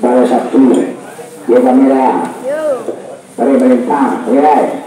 Pada Sabtu, dia kamera, dari perintah, ya.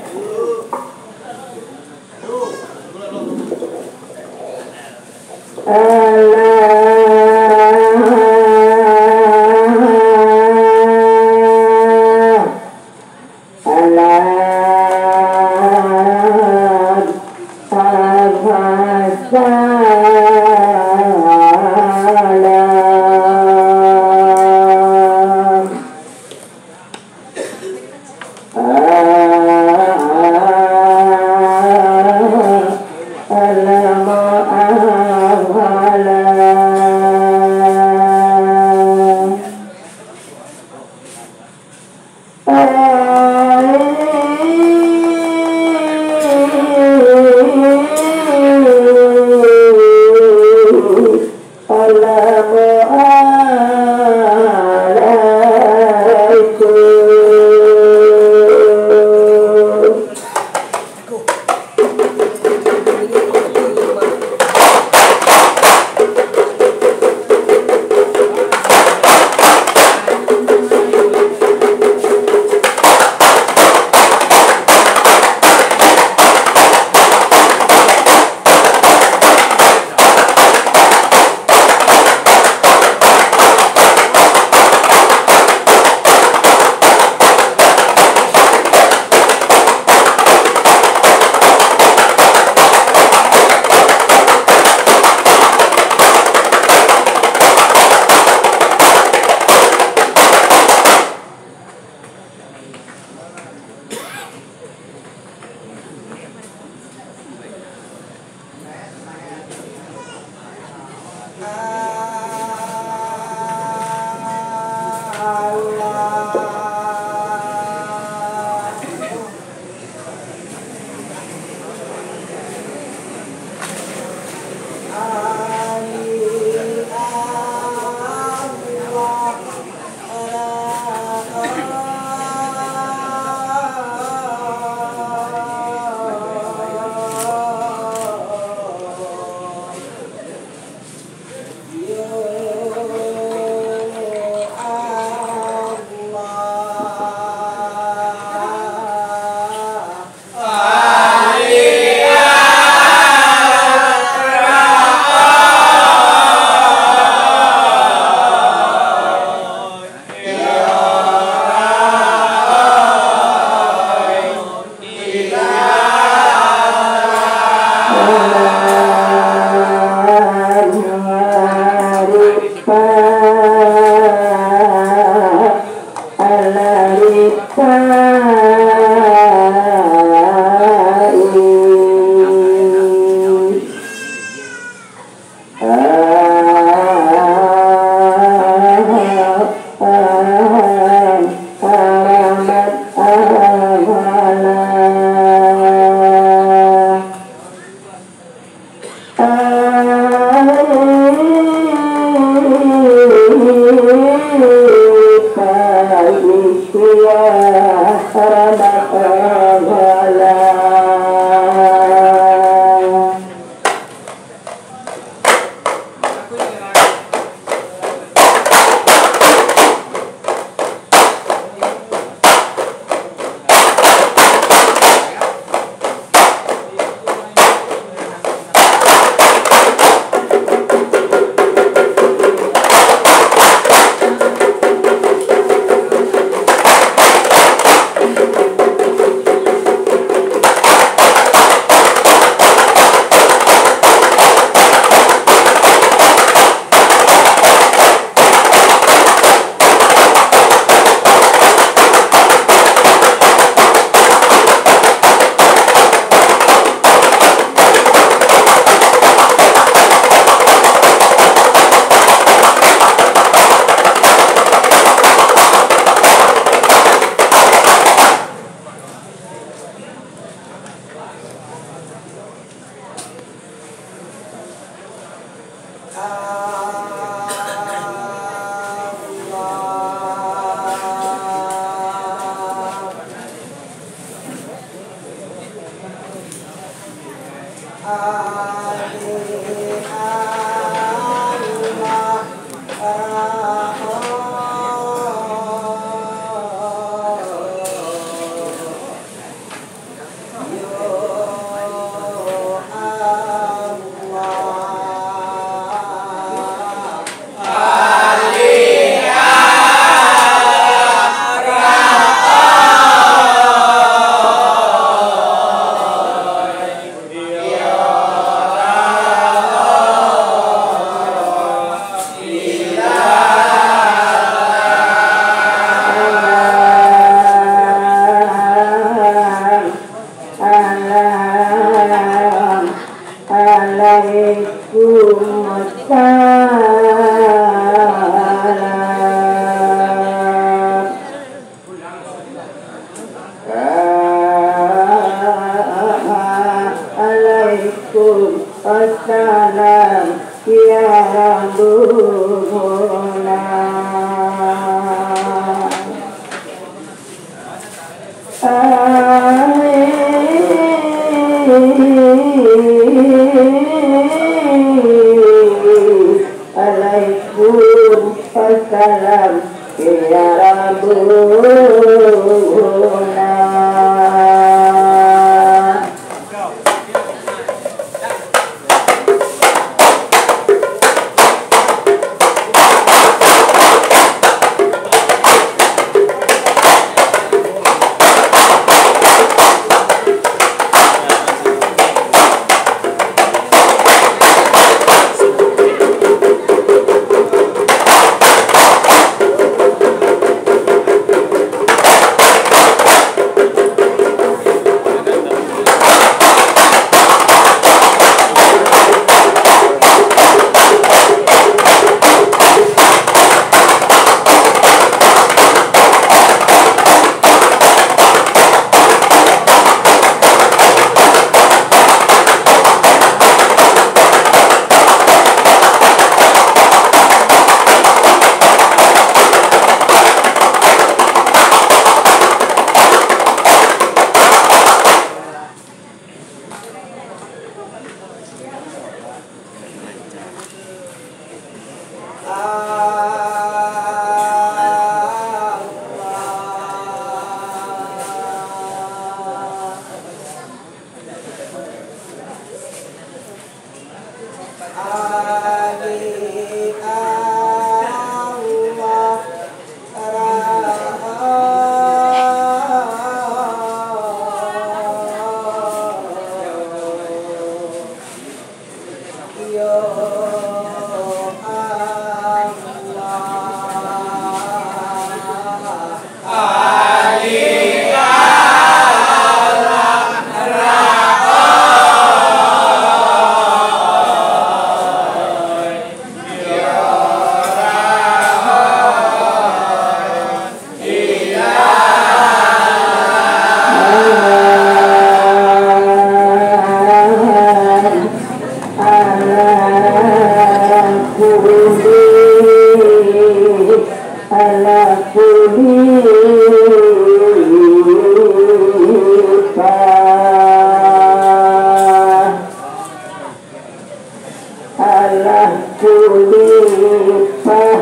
kulifah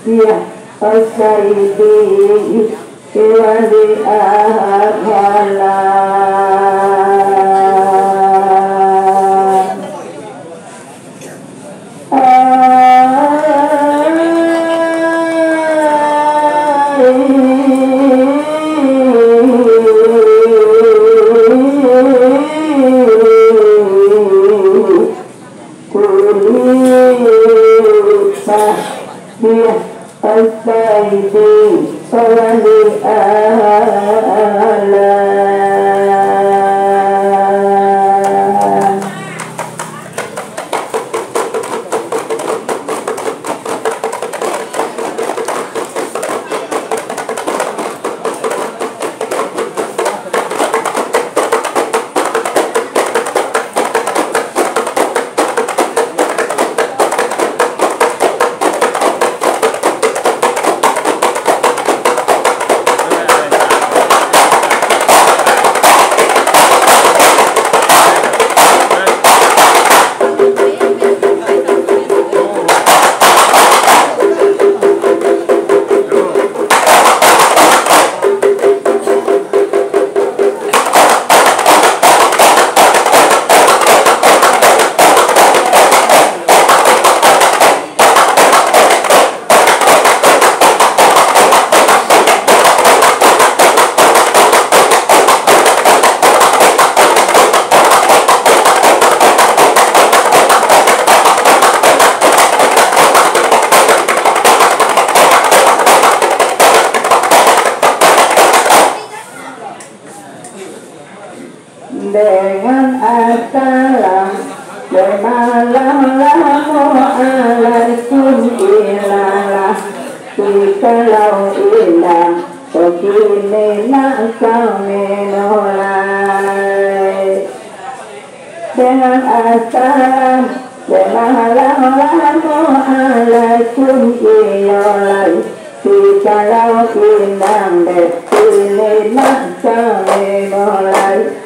ya asyidi wali dengan assalam Assalamualaikum ilalah Kalau ilah begini nak kami mulai dengan assalam Assalamualaikum ilalah Kalau ilah begini nak kami mulai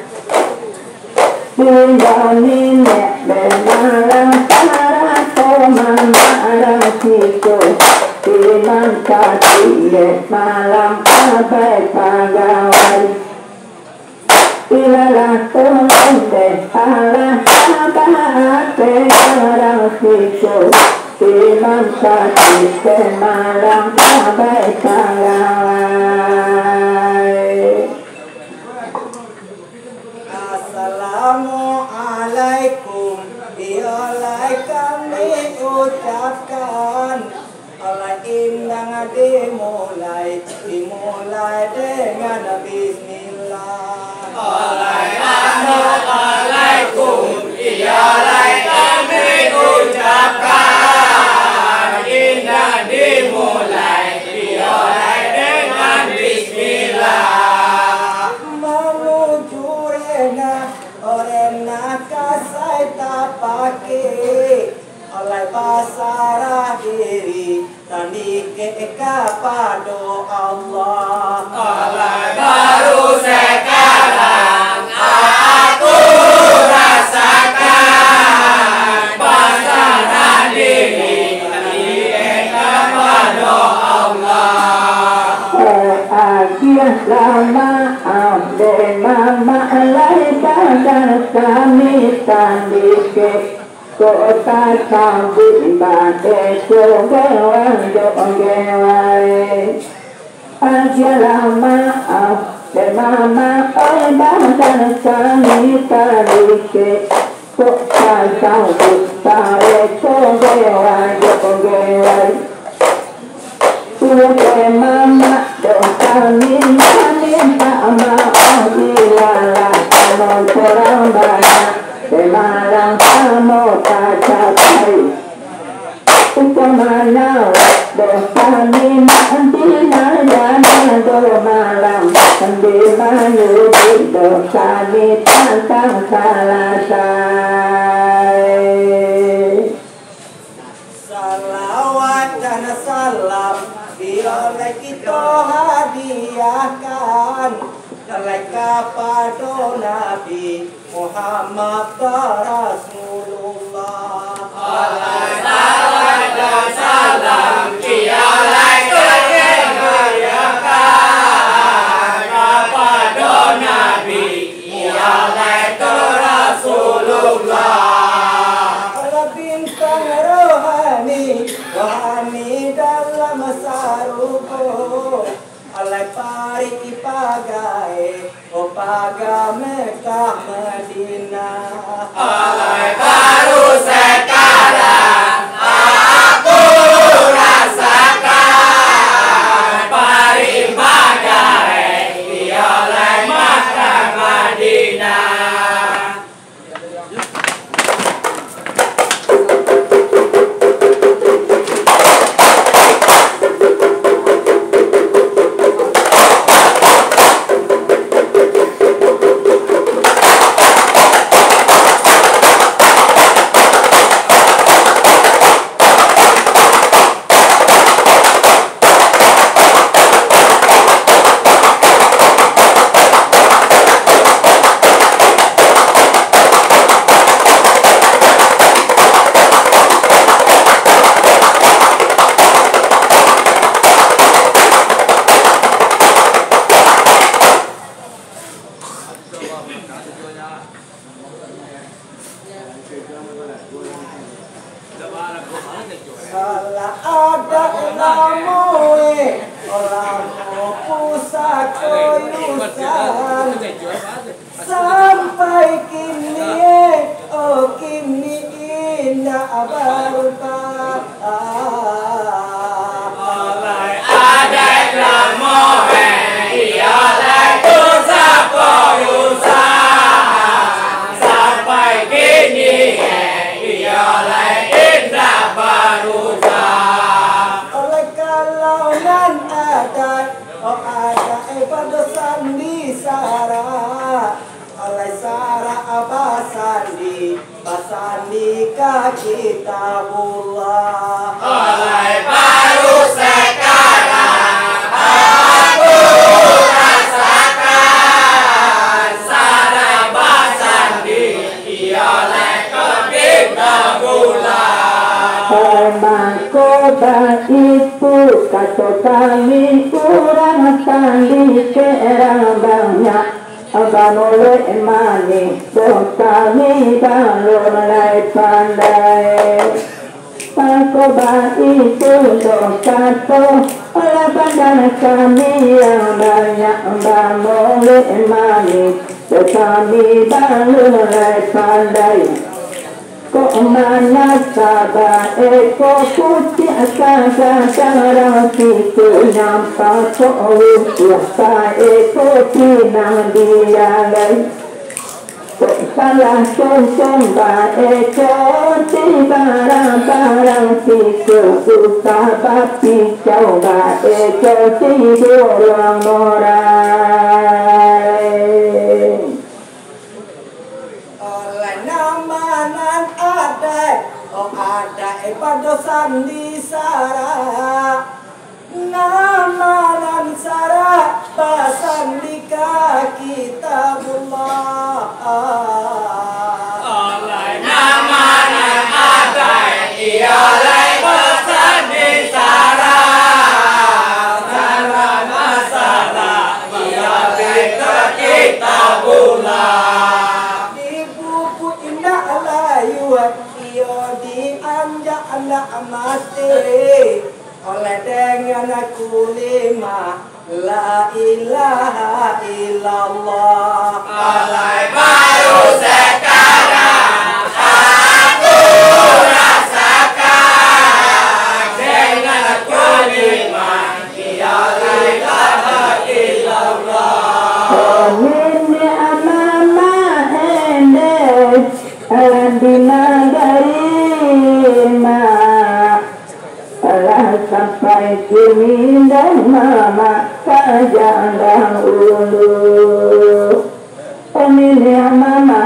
Bidani nek malam para koman marah situ Iman kaki malam abai pagawai Ilalah tolong deh Allah abate marah situ Iman kaki malam abai pagawai Assalamualaikum, biolai kami ucapkan Allah indah dimulai dengan bismillah Assalamualaikum, biolai kami ucapkan indah dimulai dengan bismillah kasai tapake oleh pasarah diri tandike kepada Allah oleh baru sekarang aku rasakan pasarah diri tandike kepada Allah akhir lama abde mama dan kami tandike kota kami bade jogewan jogewai ajalah maaf dan mama dan kami tandike kota kami bade jogewan jogewai Suwe mama dosa minta maaf ilalah kalau kurang banyak semalam kamu tak capai kemana dosa minta dan do malam di menuju dosa tentang salah salawat dan salam oleh kita hadiahkan kepada Nabi Muhammad Rasulullah Sampai kini, oh kini indah berupa oleh adat lama, ialah dosa perusaha. Sampai kini, ialah indah berupa oleh kalau nan adat, oh adat pada sandi sara. Oleh Sarah Abah Sandi, Basandi ka kitabullah. Oleh baru sekarang aku rasakan Sarah Abah Sandi, ialah ka kitabullah. Mahkota itu kata kami kurang sandi kera banyak. Abang oleh mani, kami balai pandai. Pakoba itu dosa tu, oleh badan kami yang banyak. Abang oleh mani, kami balai pandai. Kok mana sabar, kok putih sabar, cara situ nampak kok usia, kok pinang dia lagi. Kok salah sumber, kok barang situ usah bapi coba, kok tidur orang morai. Oleh nama nan ada, oh ada pada sandi sara. Nama nan sara, basandi ka kitabullah. Oleh nama nan ada, ialah basandi sara. Sara masalah, ialah ka kitabullah. Anak mati oleh dengan aku lima la ilaha illallah. Oleh baru sekarang aku rasakan dengan aku lima la ilaha illallah. Ini amama ende alandinagari. Sampai kini dan mama saja dahulu. Pemilih mama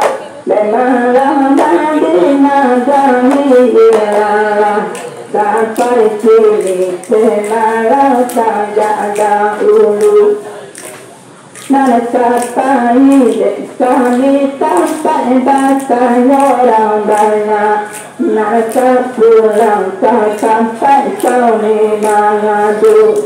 memanglah Madinah kami ialah. Sampai kini memanglah saja dahulu. Narasapai kami sampai bahasanya orang banyak. Narasa pulang sampai kami mengadu.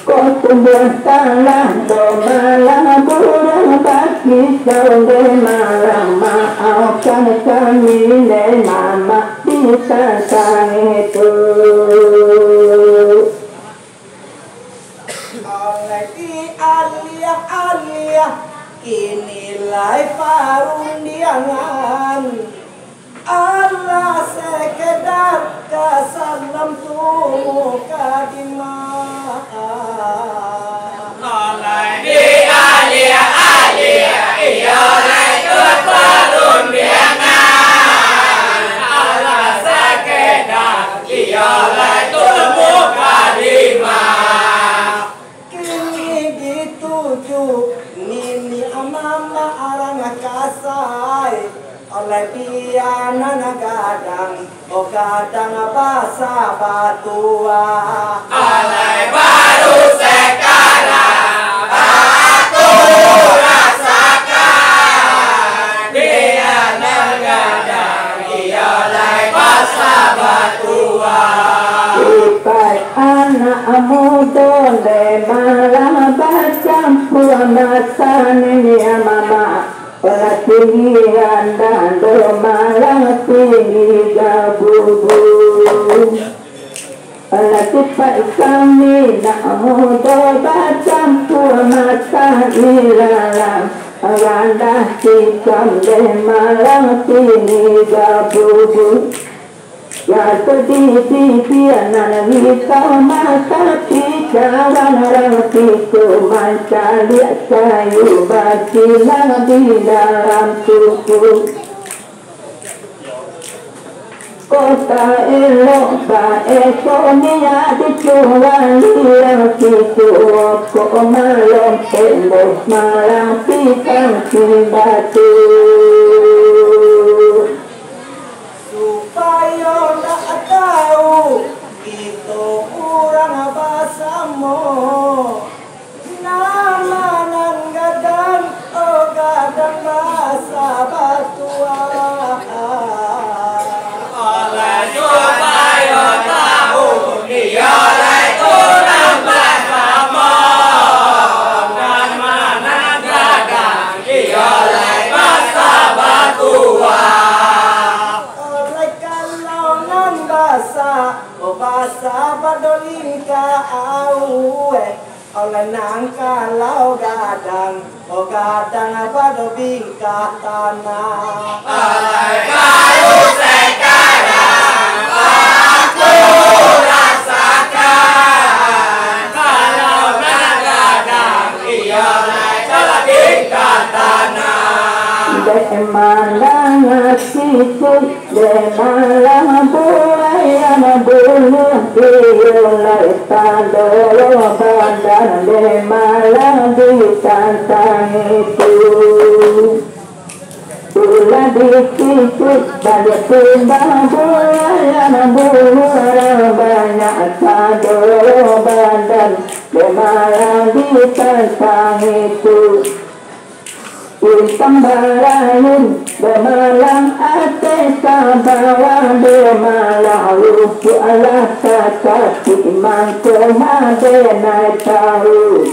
Kau tumbuh salah malam burung bagi sore malam. Maafkan kami mama bisa sang itu. Alia inilah parundiangan Allah sekedar kesalam tumu kadimah Allah di alia ialah parundiangan Allah sekedar ialah tumu kadimah oleh piana nagadang o kadang basa batua oleh baru sekarang aku rasakan piana nagadang oleh basa batua Ipai anak muda le malah bercampur masa ni mama. Para tinggian dan malang tinggi gabubu. Para cepat kami nak muda bercampur masa ilalang. Randah sikam dan malang tinggi gabubu. Ya sedih pianan kita masa pikiran orang siku manca lihat kayu basilang di dalam suku. Kota elok ekonomi dijual liang siku. Kok malam elok malam pisang batu. Supaya tak tahu itu orang bahasamu nama nan gadang oh gadang bahasa batua oleh supaya tahu dia orang bahasamu nama nan gadang dia bahasa batua bahasa badolin ka awe oleh nang kalau gadang o gadang badobing ka tanah oleh baru sekarang aku rasakan kalau nang gadang iya badobing ka tanah Malang situ malang buaya bulu tiulai tandoro badan malang di tantang itu pula di situ banyak timbang buaya bulu banyak tandoro badan malang di tantang itu. Intang barayun bemalang ate sabawa bemalang lupu ala sakati mangko made naik tahu.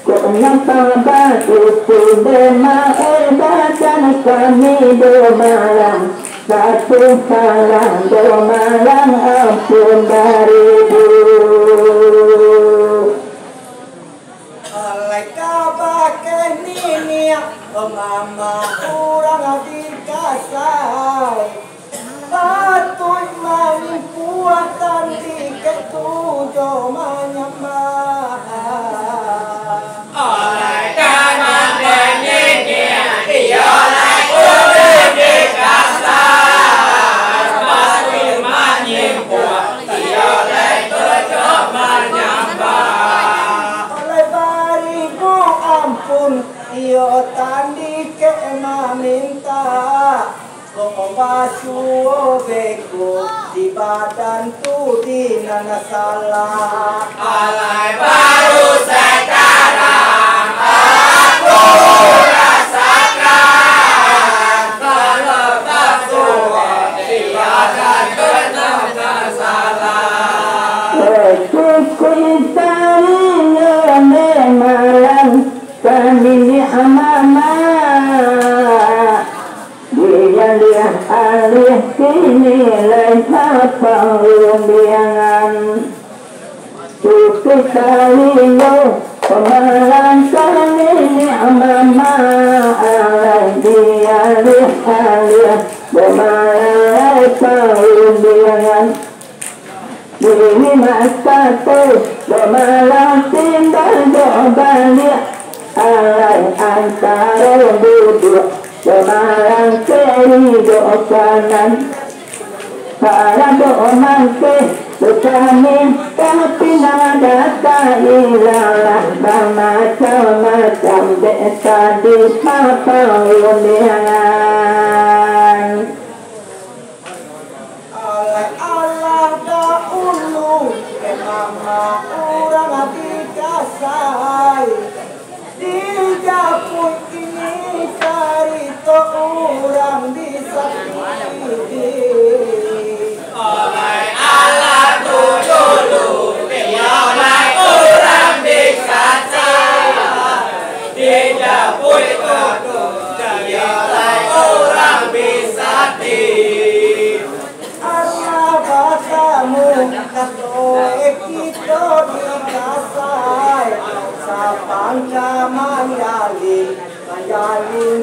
Konyang tabat itu bema badan kami bemalang satu salam bemalang ampun baribu. Mama kurang dikasai Patut maling puatan di ketujuh menyembah oleh kanan menyinyir ialah kurang dikasai Patut maling puatan ialah ketujuh menyembah oleh bariku ampun iyo tandi ke minta kau basuh beku di badan tu di nana salah alai baru sekarang pengundiangan Cukup kaliyo pemalang kami amama alai dialih alih Pemalang pengundiangan Dini masa tu pemalang tinggal balik Alai antara duduk pemalang kehidup kanan Para do'mangke Berkami tapi nada kailalah Bermacam-macam desa di pengundiangan Allah dahulu mama orang dikasai di japun ini cerita orang disakiti oleh Allah dulu oleh orang dikasai di japun itu oleh orang disakiti katoe kita dikasai sapangka mayalin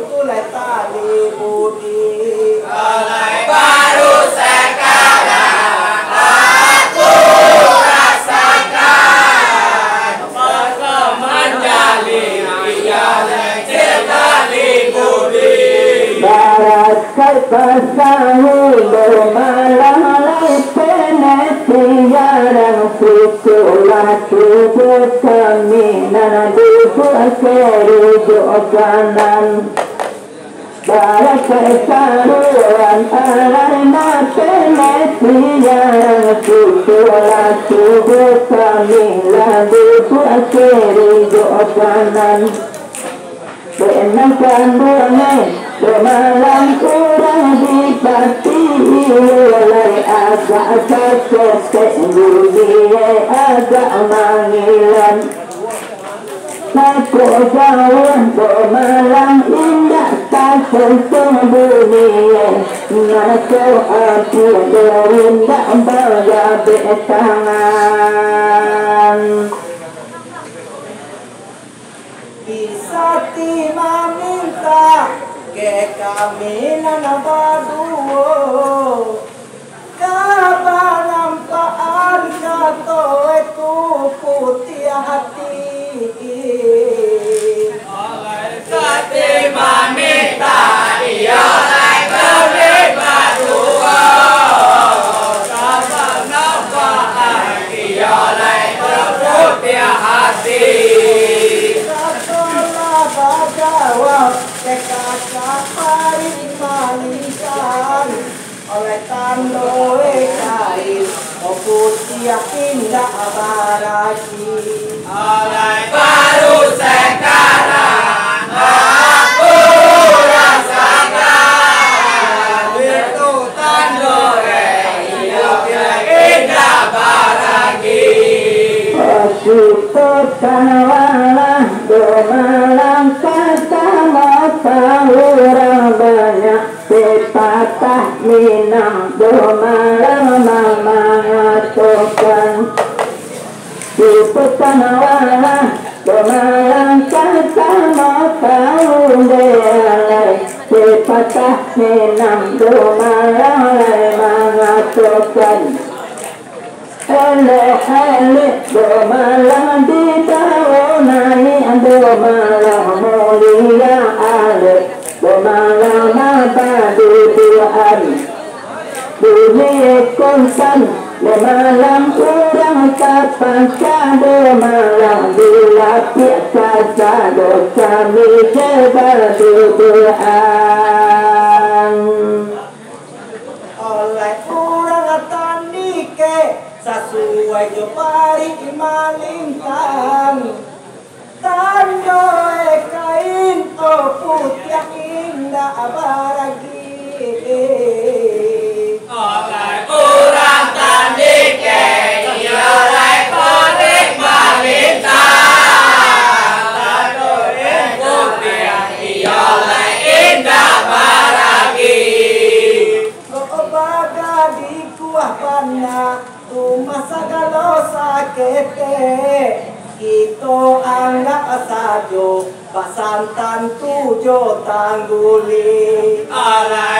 kulai tali budi alai baru sekarang aku rasakan maka menjalin iyalai tali budi barat kalpasahu bermalam Tiada sukulah cukup kami Nanti berkeri kanan Barat kesaruan alai mati Tiada sukulah cukup kami Nanti berkeri kanan Benarkan bunyi Bermalam kurang dipati Oleh agak sesek Dunia agak manggilan Aku jauh bermalam indah Tak sesembunyi Aku aku berindah berjabik tangan Bisa tima minta ke kami nana baduo Kabanampaan kato itu putih hati Bisa tima minta iya lai kami baduo Kabanampaan iya lai putih hati Kekasih hari malisan oleh tandoe kain putih indah baraki oleh baru sekarang aku rasakan itu tandoe indah baraki Tanah bermalam kata orang banyak sepatah minang bermalam mengatakan di tanah bermalam kata orang sepatah minang bermalam mengatakan Hele bermalam di tahunani bermalam mulia ale bermalam abadi Tuhan dunia konsan bermalam kurang terpaksa bermalam dilapis saja dosa mijebar Tuhan oleh orang tandike sesuai jopari malingkan tandoe kain putih indah baragi oleh orang tandike oleh pari malingkan tandoe putih oleh indah baragi baga di kuah na tumasagalo sa kete. Ito ang nakasadyo, pasantan tujo tangguli. Alay